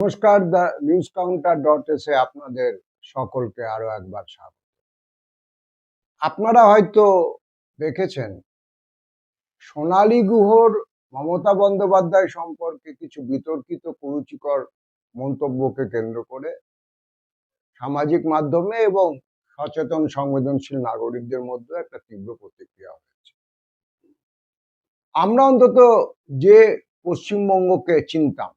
নমস্কার, the news counter .এ আপনাদের সকলকে আরো একবার স্বাগত। আপনারা হয়তো দেখেছেন সোনালী গুহর মমতা বন্দ্যোপাধ্যায় সম্পর্কে কিছু বিতর্কিত কুরুচিকর মন্তব্যকে কেন্দ্র করে সামাজিক মাধ্যমে এবং সচেতন সংবেদনশীল নাগরিকদের মধ্যে একটা তীব্র প্রতিক্রিয়া হয়েছে। আমরা অন্তত যে পশ্চিমবঙ্গকে চিনতাম,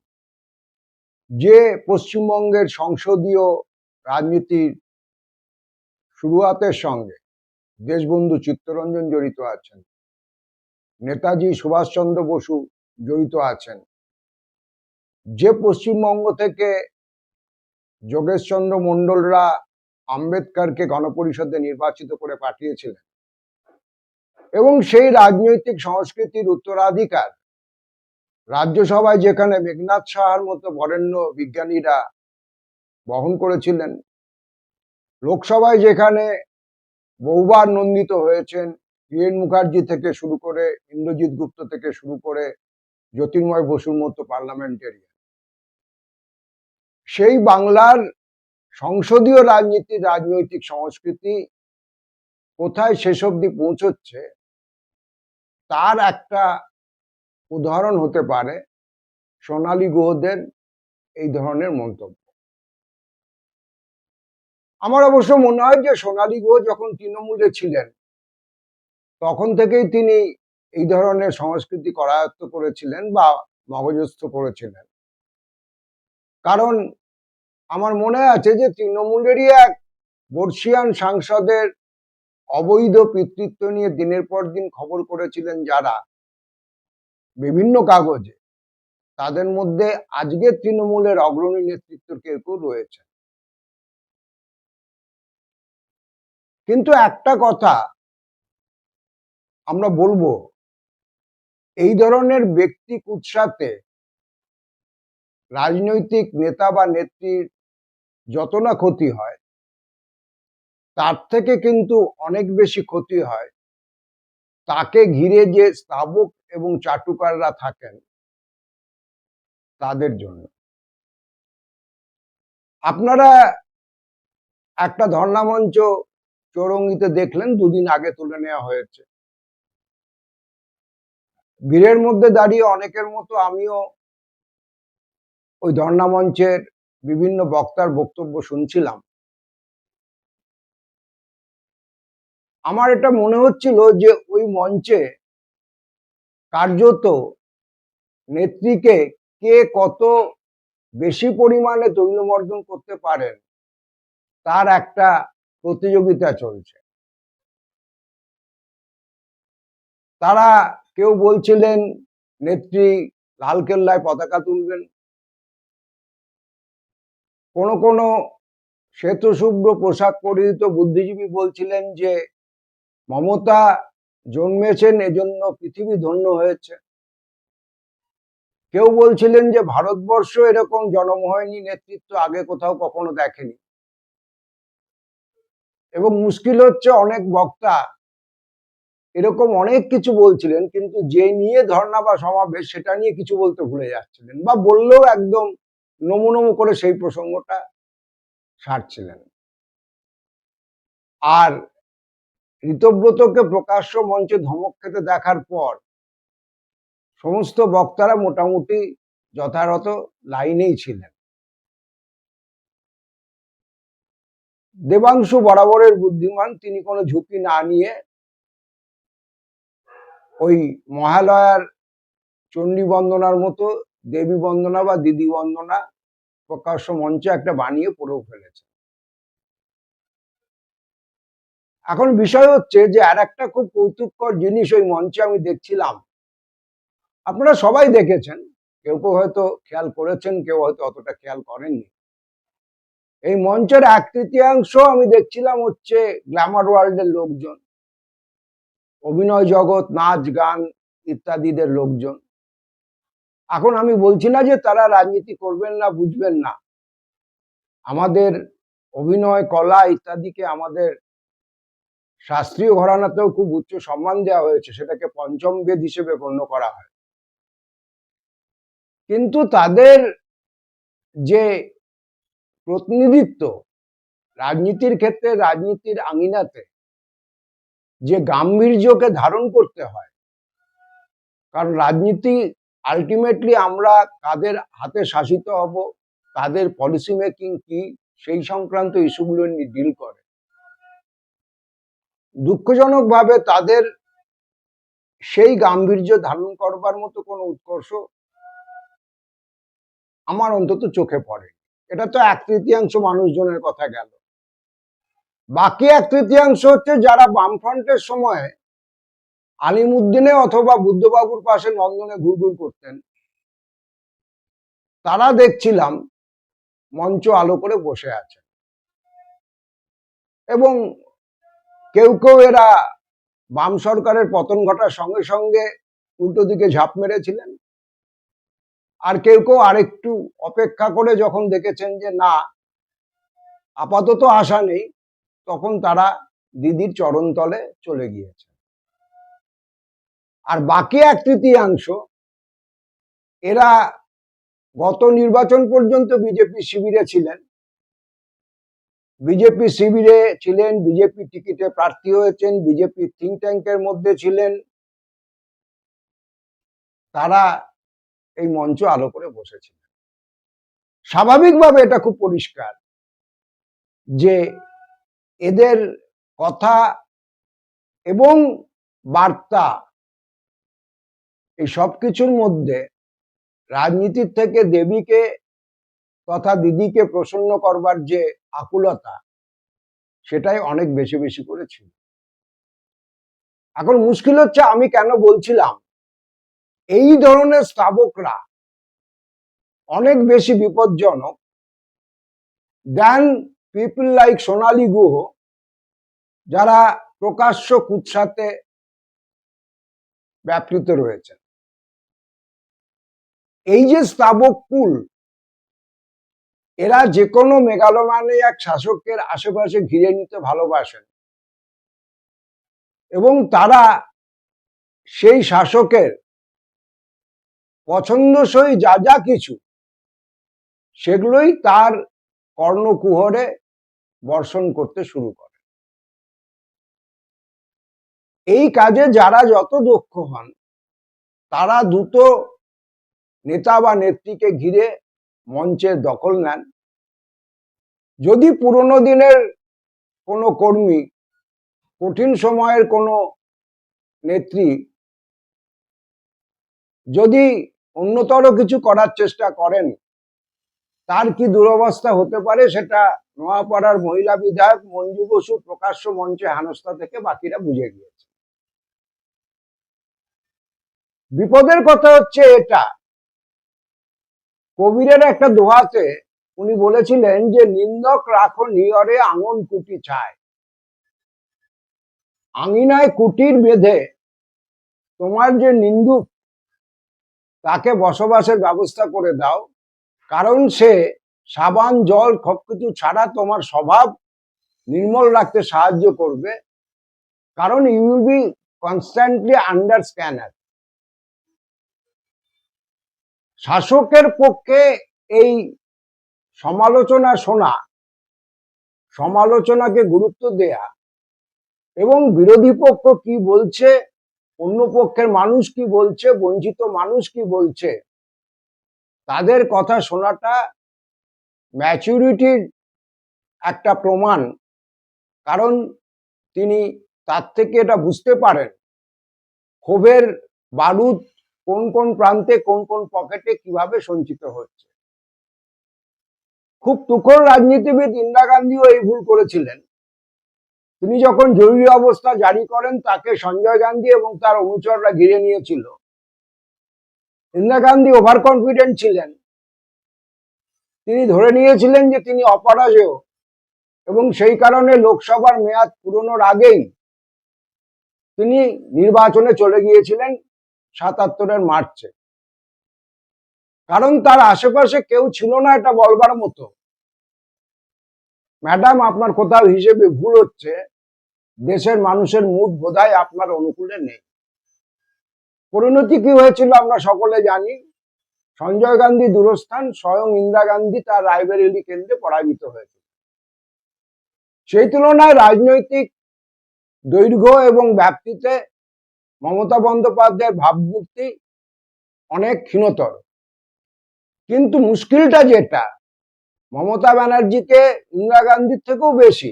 যে পশ্চিমবঙ্গের সংসদীয় রাজনীতির শুরুয়াতের সঙ্গে দেশবন্ধু চিত্তরঞ্জন জড়িত আছেন, নেতাজি সুভাষচন্দ্র বসু জড়িত আছেন, যে পশ্চিমবঙ্গ থেকে যোগেশচন্দ্র মণ্ডলরা আম্বেদকরকে গণপরিষদে নির্বাচিত করে পাঠিয়েছিলেন এবং সেই রাজনৈতিক সংস্কৃতির উত্তরাধিকার রাজ্যসভায় যেখানে মেঘনাদ সাহার মতো বরেণ্য বিজ্ঞানীরা বহন করেছিলেন, লোকসভায় যেখানে বহুবার নন্দিত হয়েছেন বীরেন মুখার্জি থেকে শুরু করে ইন্দ্রজিৎ গুপ্ত থেকে শুরু করে জ্যোতির্ময় বসুর মতো পার্লামেন্টেরিয়ান, সেই বাংলার সংসদীয় রাজনীতির রাজনৈতিক সংস্কৃতি কোথায় শেষ অবধি পৌঁছচ্ছে তার একটা উদাহরণ হতে পারে সোনালী গুহদের এই ধরনের মন্তব্য। আমার অবশ্য মনে হয় যে সোনালী গুহ যখন তৃণমূলে ছিলেন তখন থেকেই তিনি এই ধরনের সংস্কৃতি করায়ত্ত করেছিলেন বা মগজস্থ করেছিলেন। কারণ আমার মনে আছে যে তৃণমূলেরই এক বর্ষিয়ান সাংসদের অবৈধ পিতৃত্ব নিয়ে দিনের পর দিন খবর করেছিলেন যারা বিভিন্ন কাগজে, তাদের মধ্যে আজকে তৃণমূলের অগ্রণী নেতৃত্বের কেউ কেউ রয়েছে। কিন্তু একটা কথা আমরা বলবো, এই ধরনের ব্যক্তি কুৎসাতে রাজনৈতিক নেতা বা নেত্রীর যত না ক্ষতি হয়, তার থেকে কিন্তু অনেক বেশি ক্ষতি হয় তাকে ঘিরে যে স্থাবক এবং চাটুকাররা থাকেন তাদের জন্য। আপনারা একটা ধর্ণা মঞ্চ চৌরঙ্গিতে দেখলেন, দুদিন আগে তুলে নেওয়া হয়েছে। ভিড়ের মধ্যে দাঁড়িয়ে অনেকের মতো আমিও ওই ধর্ণা মঞ্চের বিভিন্ন বক্তার বক্তব্য শুনছিলাম। আমার এটা মনে হচ্ছিল যে ওই মঞ্চে কার্যত নেত্রীকে কে কত বেশি পরিমাণে তৈলমর্দন করতে পারেন তার একটা প্রতিযোগিতা চলছে। তারা কেউ বলছিলেন নেত্রী লালকেল্লায় পতাকা তুলবেন, কোনো কোনো শ্বেতশুভ্র পোশাক পরিহিত বুদ্ধিজীবী বলছিলেন যে মমতা জন্মেছেন এজন্য পৃথিবী ধন্য হয়েছে। কেউ বলছিলেন যে ভারতবর্ষ এরকম জনমোহিনী নেতৃত্ব আগে কোথাও কখনো দেখেনি। এবং মুশকিল হচ্ছে অনেক বক্তা এরকম অনেক কিছু বলছিলেন, কিন্তু যে নিয়ে ধর্ণা বা সমাবেশ সেটা নিয়ে কিছু বলতে ভুলে যাচ্ছিলেন, বা বললেও একদম নমু নমু করে সেই প্রসঙ্গটা সারছিলেন। আর ঋতব্রতকে প্রকাশ্য মঞ্চে ধমক খেতে দেখার পর সমস্ত বক্তারা মোটামুটি যথাযথ লাইনেই ছিলেন। দেবাংশু বরাবরের বুদ্ধিমান, তিনি কোনো ঝুঁকি না নিয়ে ওই মহালয়ার চণ্ডী বন্দনার মতো দেবী বন্দনা বা দিদি বন্দনা প্রকাশ্য মঞ্চে একটা বানিয়ে পড়েও ফেলেছে। এখন বিষয় হচ্ছে যে আর একটা খুব কৌতুককর জিনিস ওই মঞ্চে আমি দেখছিলাম, আপনারা সবাই দেখেছেন, কেউ কেউ হয়তো খেয়াল করেছেন, কেউ হয়তো অতটা খেয়াল করেননি। এই মঞ্চের 1/3 আমি দেখছিলাম হচ্ছে গ্ল্যামার ওয়ার্ল্ডের লোকজন, অভিনয় জগৎ, নাচ গান ইত্যাদিদের লোকজন। এখন আমি বলছি না যে তারা রাজনীতি করবেন না, বুঝবেন না। আমাদের অভিনয় কলা ইত্যাদিকে আমাদের শাস্ত্রীয় ঘরানাতেও খুব উচ্চ সম্মান দেওয়া হয়েছে, সেটাকে পঞ্চম বেদ হিসেবে গণ্য করা হয়। কিন্তু তাদের যে প্রতিনিধিত্ব রাজনীতির ক্ষেত্রে, রাজনীতির আঙিনাতে যে গাম্ভীর্যকে ধারণ করতে হয়, কারণ রাজনীতি আলটিমেটলি আমরা কাদের হাতে শাসিত হব, তাদের পলিসি মেকিং কি, সেই সংক্রান্ত ইস্যুগুলো নিয়ে ডিল করে। দুঃখজনকভাবে তাদের সেই গাম্ভীর্য ধারণ করবার মতো কোনো উৎকর্ষ আমার অন্তত চোখে পড়ে। এটা তো 1/3 মানুষজনের কথা গেল। বাকি 1/3 হচ্ছে যারা বামফ্রন্টের সময় আলিমুদ্দিনে অথবা বুদ্ধবাবুর পাশে নন্দনে ঘুরঘুর করতেন, তারা দেখছিলাম মঞ্চ আলো করে বসে আছে, এবং কেউ কেউ এরা বাম সরকারের পতন ঘটার সঙ্গে সঙ্গে উল্টো দিকে ঝাঁপ মেরেছিলেন, আর কেউ কেউ আরেকটু অপেক্ষা করে যখন দেখেছেন যে না আপাতত আশা নেই, তখন তারা দিদির চরণতলে চলে গিয়েছে। আর বাকি 1/3 এরা গত নির্বাচন পর্যন্ত বিজেপি শিবিরে ছিলেন, বিজেপি টিকিটে প্রার্থী হয়েছেন, বিজেপি থিঙ্ক ট্যাঙ্কের মধ্যে ছিলেন, তারা এই মঞ্চ আলো করে বসেছিলেন। স্বাভাবিকভাবে এটা খুব পরিষ্কার যে এদের কথা এবং বার্তা এই সবকিছুর মধ্যে রাজনীতির থেকে দেবীকে তথা দিদিকে প্রসন্ন করবার যে আকুলতা, সেটাই অনেক বেশি বেশি করেছিল। এখন মুশকিল হচ্ছে, আমি কেন বলছিলাম এই ধরনের স্থাবকরা অনেক বেশি বিপজ্জনক দেন পিপল লাইক সোনালী গুহ, যারা প্রকাশ্য কুৎসাতে ব্যাপৃত রয়েছে। এই যে স্থাবক কুল, এরা যে কোনো মেগালোম্যানিয়াক শাসকের আশেপাশে ঘিরে নিতে ভালোবাসেন, এবং তারা সেই শাসকের পছন্দসই যা যা কিছু, সেগুলোই তার কর্ণকুহরে বর্ষণ করতে শুরু করে। এই কাজে যারা যত দক্ষ হন, তারা দ্রুত নেতা বা নেত্রীকে ঘিরে মঞ্চের দখল নেন। যদি পুরনো দিনের কোনো কর্মী, কঠিন সময়ের কোনো নেত্রী যদি অন্যতর কিছু করার চেষ্টা করেন, তার কি দুরবস্থা হতে পারে সেটা নোয়াপাড়ার মহিলা বিধায়ক মঞ্জু বসু প্রকাশ্য মঞ্চে হেনস্থা থেকে বাকিরা বুঝে গিয়েছে। বিপদের কথা হচ্ছে এটা, কবিরের একটা দোহাতে উনি বলেছিলেন যে নিন্দক রাখো নিয়রে আঙন কুটি ছায়, আঙিনায় কুটির বেঁধে তোমার যে নিন্দুক তাকে বসবাসের ব্যবস্থা করে দাও, কারণ সে সাবান জল সবকিছু ছাড়া তোমার স্বভাব নির্মল রাখতে সাহায্য করবে, কারণ you will be constantly under scanner. শাসকের পক্ষে এই সমালোচনা শোনা, সমালোচনাকে গুরুত্ব দেয়া, এবং বিরোধী পক্ষ কি বলছে, অন্য পক্ষের মানুষ কি বলছে, বঞ্চিত মানুষ কি বলছে, তাদের কথা শোনাটা ম্যাচুরিটির একটা প্রমাণ। কারণ তিনি তার থেকে এটা বুঝতে পারেন ক্ষোভের বারুদ কোন কোন প্রান্তে, কোন কোন পকেটে কিভাবে সঞ্চিত হচ্ছে। খুব তুখোড় রাজনীতিবিদ ইন্দিরা গান্ধীও এই ভুল করেছিলেন। তিনি যখন জরুরি অবস্থা জারি করেন, তাকে সঞ্জয় গান্ধী এবং তার অনুচররা ঘিরে নিয়েছিল। ইন্দিরা গান্ধী ওভার কনফিডেন্ট ছিলেন, তিনি ধরে নিয়েছিলেন যে তিনি অপরাজেয়, এবং সেই কারণে লোকসভার মেয়াদ পুরনোর আগেই তিনি নির্বাচনে চলে গিয়েছিলেন 77-এর মার্চে। কারণ তার আশেপাশে কেউ ছিল না এটা বলবার মতো, ম্যাডাম আপনার কোথাও হিসেবে ভুল হচ্ছে, দেশের মানুষের মুড বোধহয় আপনার অনুকূলে নেই। পরিণতি কি হয়েছিল আমরা সকলে জানি, সঞ্জয় গান্ধী দূরস্থান, স্বয়ং ইন্দিরা গান্ধী তার রায়বেরেলি কেন্দ্রে পরাজিত হয়েছে। সেই তুলনায় রাজনৈতিক দৈর্ঘ্য এবং ব্যাপ্তিতে মমতা বন্দ্যোপাধ্যায়ের ভাবমূর্তি অনেক ক্ষীণতর। কিন্তু মুশকিলটা যেটা, মমতা ব্যানার্জিকে ইন্দিরা গান্ধীর থেকেও বেশি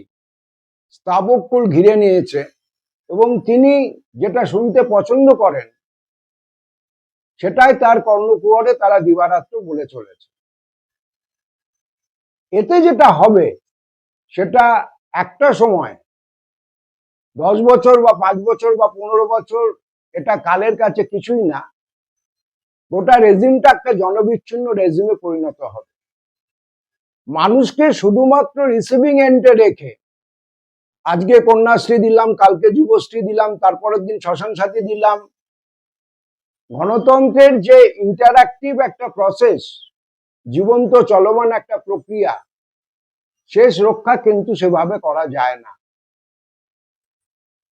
স্থাবকুল ঘিরে নিয়েছে এবং তিনি যেটা শুনতে পছন্দ করেন সেটাই তার কর্ণকুহরে তারা দিবারাত্র বলে চলেছে। এতে যেটা হবে সেটা একটা সময় 10 বছর বা 5 বছর বা 15 বছর, এটা কালের কাছে কিছুই না, গোটা রেজিমটা একটা জনবিচ্ছিন্ন রেজিমে পরিণত হবে। মানুষকে শুধুমাত্র রিসিভিং এন্ডে রেখে আজকে কন্যাশ্রী দিলাম, কালকে যুবশ্রী দিলাম, তারপরের দিন শ্মশান সাথী দিলাম, গণতন্ত্রের যে ইন্টারঅ্যাক্টিভ একটা প্রসেস, জীবন্ত চলমান একটা প্রক্রিয়া, শেষ রক্ষা কিন্তু সেভাবে করা যায় না।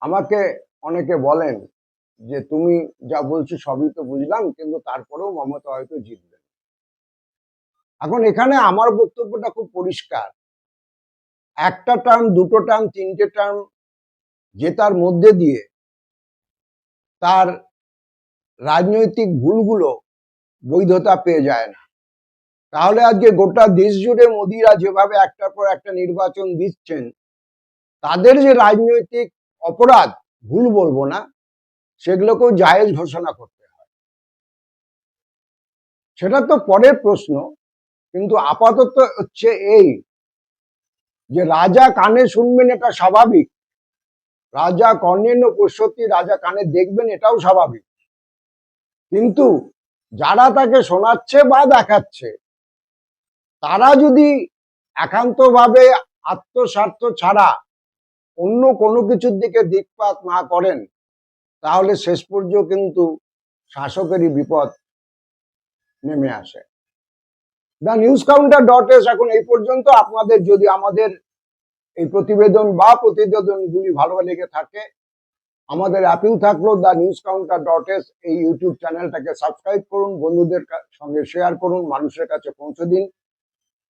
আমাকে অনেকে বলেন যে তুমি যা বলছো সবই তো বুঝলাম, কিন্তু তারপরেও মমতা হয়তো জিতবে। এখন এখানে আমার বক্তব্যটা খুব পরিষ্কার, একটা টার্ম, দুটো টার্ম, তিনটে টার্ম জেতার মধ্যে দিয়ে তার রাজনৈতিক ভুলগুলো বৈধতা পেয়ে যায় না। তাহলে আজকে গোটা দেশ জুড়ে মোদিরা যেভাবে একটার পর একটা নির্বাচন দিচ্ছেন, তাদের যে রাজনৈতিক অপরাধ, ভুল বলবো না, সেগুলোকেও জায়েজ ঘোষণা করতে হয়, সেটা তো পরের প্রশ্ন। কিন্তু আপাতত হচ্ছে এই যে রাজা কানে শুনবেন, এটা স্বাভাবিক, রাজা কর্ণেন পশ্যতি, রাজা কানে দেখবেন, এটাও স্বাভাবিক। কিন্তু যারা তাকে শোনাচ্ছে বা দেখাচ্ছে, তারা যদি একান্তভাবে আত্মস্বার্থ ছাড়া অন্য কোনো কিছুর দিকে দিকপাত না করেন, তাহলে শেষ পর্যন্ত কিন্তু শাসকেরই বিপদ নেমে আসে। TheNewsCounter.es এখন এই পর্যন্ত। আপনাদের যদি আমাদের এই প্রতিবেদন বা প্রতিবেদনগুলি ভালো লেগে থাকে, আমাদের অ্যাপিল থাকলো TheNewsCounter.es, এই ইউটিউব চ্যানেলটাকে সাবস্ক্রাইব করুন, বন্ধুদের সঙ্গে শেয়ার করুন, মানুষের কাছে পৌঁছে দিন।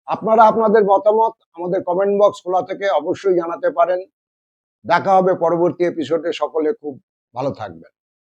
আপনারা আপনাদের মতামত আমাদের কমেন্ট বক্স খোলা থেকে অবশ্যই জানাতে পারেন। দেখা হবে পরবর্তী এপিসোডে। সকলে খুব ভালো থাকবেন।